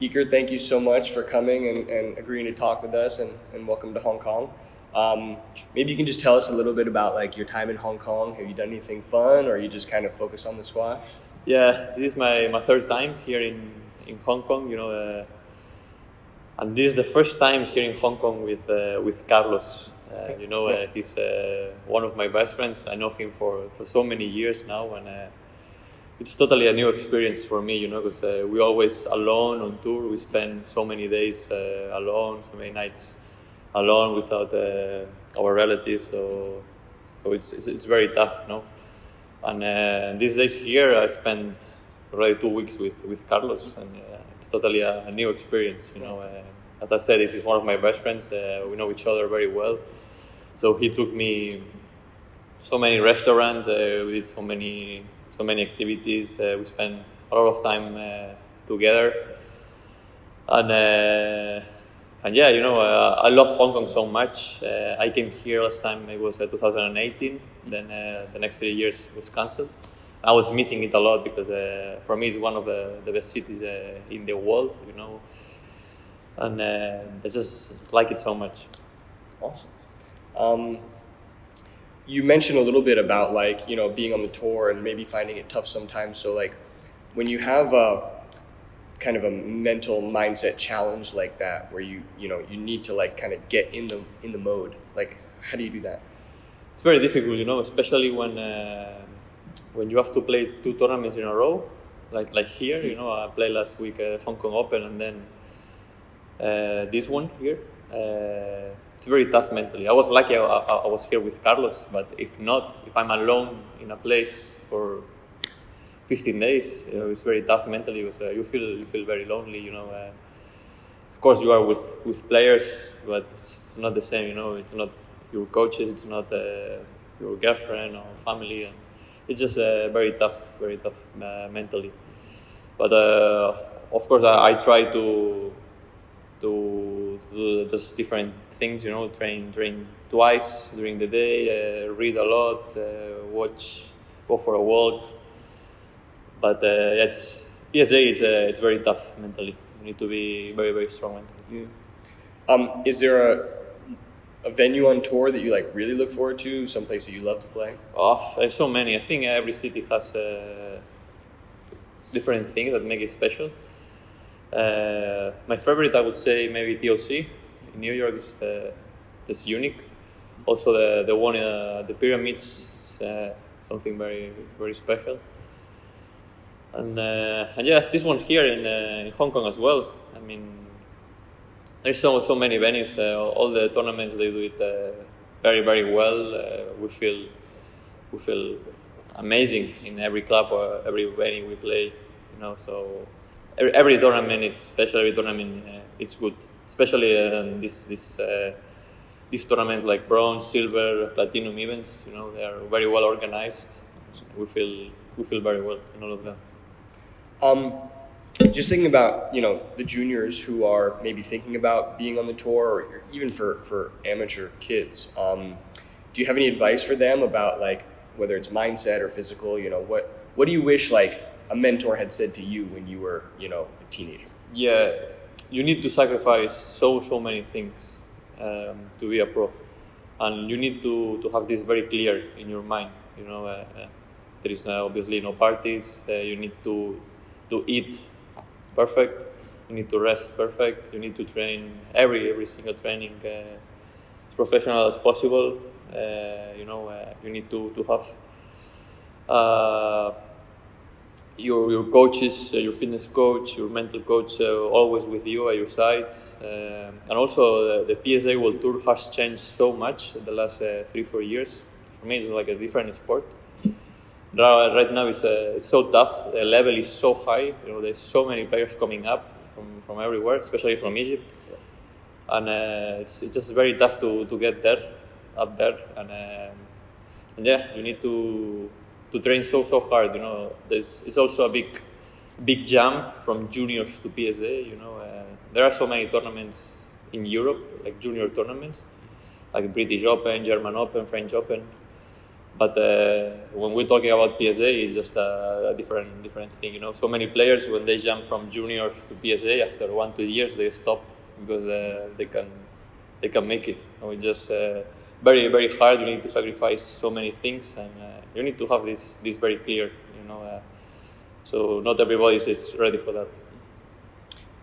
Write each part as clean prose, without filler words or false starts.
Iker, thank you so much for coming and agreeing to talk with us and welcome to Hong Kong. Maybe you can just tell us a little bit about like your time in Hong Kong. Have you done anything fun or you just kind of focus on the squash? Yeah, this is my third time here in Hong Kong, and this is the first time here in Hong Kong with Carlos. He's one of my best friends. I know him for so many years now, and it's totally a new experience for me, because we always alone on tour. We spend so many days alone, so many nights alone without our relatives. So it's very tough. And these days here, I spent already 2 weeks with Carlos, and it's totally a new experience. As I said, he's one of my best friends. We know each other very well. So he took me so many restaurants. We did so many activities. We spent a lot of time together, and yeah, I love Hong Kong so much. I came here last time. It was 2018. Then the next 3 years was cancelled. I was missing it a lot because for me it's one of the best cities in the world. And I just like it so much. Awesome. You mentioned a little bit about being on the tour and maybe finding it tough sometimes. So like when you have a kind of a mental mindset challenge like that, where you need to like kind of get in the mode, like how do you do that? It's very difficult, especially when you have to play 2 tournaments in a row, like here. I played last week Hong Kong Open and then this one here. It's very tough mentally. I was lucky I was here with Carlos, but if I'm alone in a place for 15 days, it's very tough mentally because you feel very lonely. Of course you are with players, but it's not the same. It's not your coaches, it's not your girlfriend or family, and it's just very tough mentally. But of course I try to do just different things, train twice during the day, read a lot, go for a walk. But it's PSA. It's very tough mentally. You need to be very, very strong mentally. Yeah. Is there a venue on tour that you like really look forward to? Some place that you love to play? There's so many. I think every city has different things that make it special. My favorite, I would say, maybe TOC in New York is unique. Also, the one the pyramids is something very, very special. And yeah, this one here in Hong Kong as well. I mean, there's so many venues. All the tournaments, they do it very, very well. We feel amazing in every club or every venue we play. So every tournament it's special. Every tournament it's good. Especially this tournament like bronze, silver, platinum events. They are very well organized. We feel very well in all of them. Just thinking about the juniors who are maybe thinking about being on the tour, or even for amateur kids. Do you have any advice for them about like whether it's mindset or physical? What do you wish like a mentor had said to you when you were a teenager? Yeah, you need to sacrifice so many things to be a pro, and you need to have this very clear in your mind. There is obviously no parties. You need to eat perfect. You need to rest perfect. You need to train every single training as professional as possible. You need to have your coaches, your fitness coach, your mental coach, always with you at your side. And also the PSA World Tour has changed so much in the last 3-4 years. For me, it's like a different sport. Right now it's so tough. The level is so high. There's so many players coming up from everywhere, especially from Egypt, and it's just very tough to get up there. And yeah, you need to train so hard. It's also a big jump from juniors to PSA. There are so many tournaments in Europe, like junior tournaments, like British Open, German Open, French Open. But when we're talking about PSA, it's just a different thing. You know, so many players when they jump from juniors to PSA after 1-2 years they stop because they can make it. You know, it's just very hard. You need to sacrifice so many things, and you need to have this very clear. You know, so not everybody is ready for that.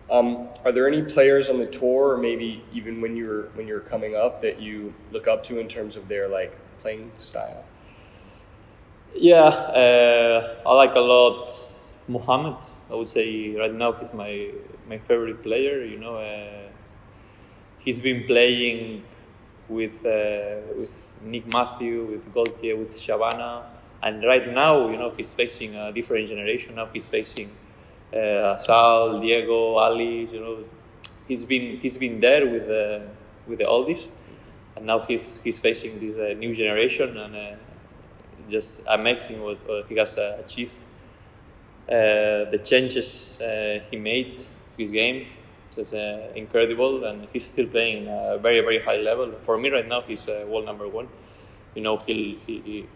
Are there any players on the tour, or maybe even when you're coming up, that you look up to in terms of their like playing style? Yeah, I like a lot Mohammed. I would say right now he's my favorite player. You know, he's been playing with Nick Matthew, with Gaultier, with Shabana, and right now, you know, he's facing a different generation. Now he's facing Sal, Diego, Ali. You know, he's been there with the oldies, and now he's facing this new generation, and just amazing what he has achieved. The changes he made to his game, it's incredible, and he's still playing a very high level. For me, right now, he's world number one. You know, he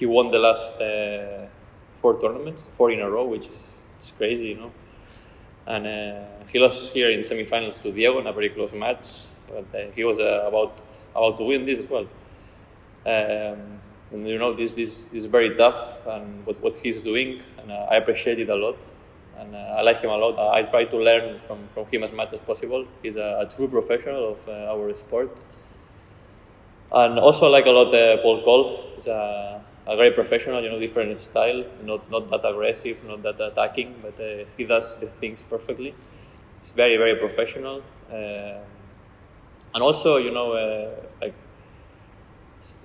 won the last 4 tournaments, 4 in a row, which is it's crazy, you know. And he lost here in semifinals to Diego in a very close match, but he was about to win this as well. And you know, this is very tough, and what he's doing, and I appreciate it a lot, and I like him a lot. I try to learn from him as much as possible. He's a true professional of our sport. And also I like a lot Paul Cole. He's a great professional, you know, different style, not that aggressive, not that attacking, but he does the things perfectly. It's very professional. And also, you know, like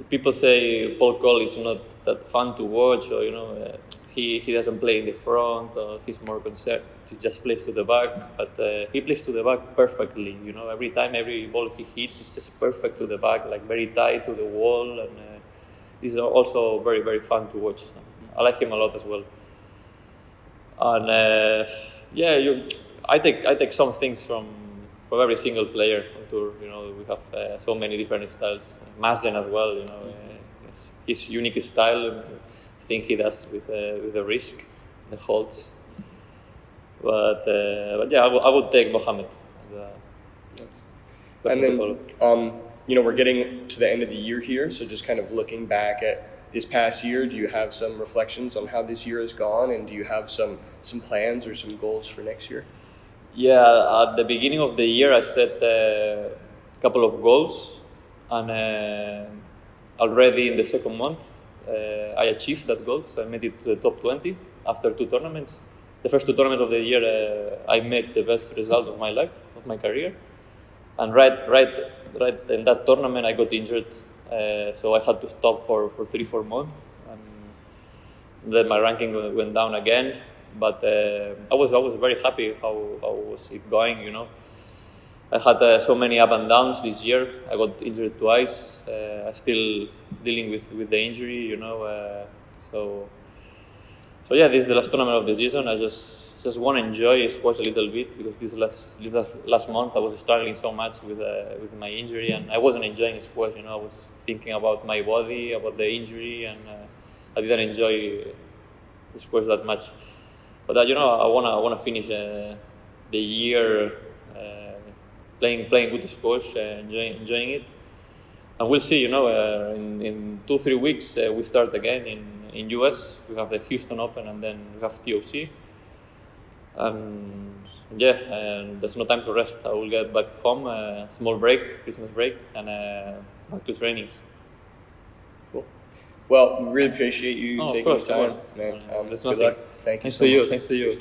people say Paul Cole is not that fun to watch, or you know, he doesn't play in the front, or he's more concerned, he just plays to the back, but he plays to the back perfectly. You know, every time, every ball he hits is just perfect to the back, like very tight to the wall, and he's also very fun to watch. I like him a lot as well. And I take some things from every single player on tour. You know, we have so many different styles. Mazden as well. You know, his unique style. I think he does with the risk, the holds. But yeah, I would take Mohammed. And then you know, we're getting to the end of the year here, so just kind of looking back at this past year, do you have some reflections on how this year has gone, and do you have some plans or some goals for next year? Yeah, at the beginning of the year, I set a couple of goals, and already in the second month, I achieved that goal. So I made it to the top 20 after 2 tournaments. The first 2 tournaments of the year, I made the best result of my life, of my career. And right in that tournament, I got injured, so I had to stop for 3-4 months, and then my ranking went down again. But I was very happy how was it going. You know, I had so many up and downs this year. I got injured twice. I'm still dealing with the injury. You know, so yeah, this is the last tournament of the season. I just want to enjoy squash a little bit, because this last month I was struggling so much with my injury, and I wasn't enjoying squash. You know, I was thinking about my body, about the injury, and I didn't enjoy squash that much. But you know, I wanna finish the year playing good squash, enjoying it, and we'll see. You know, in 2-3 weeks we start again in US. We have the Houston Open, and then we have TOC. Yeah, and there's no time to rest. I will get back home, small break, Christmas break, and back to trainings. Cool. Well, we really appreciate you taking the time, man. Good luck. Thank you so much. Thanks to you.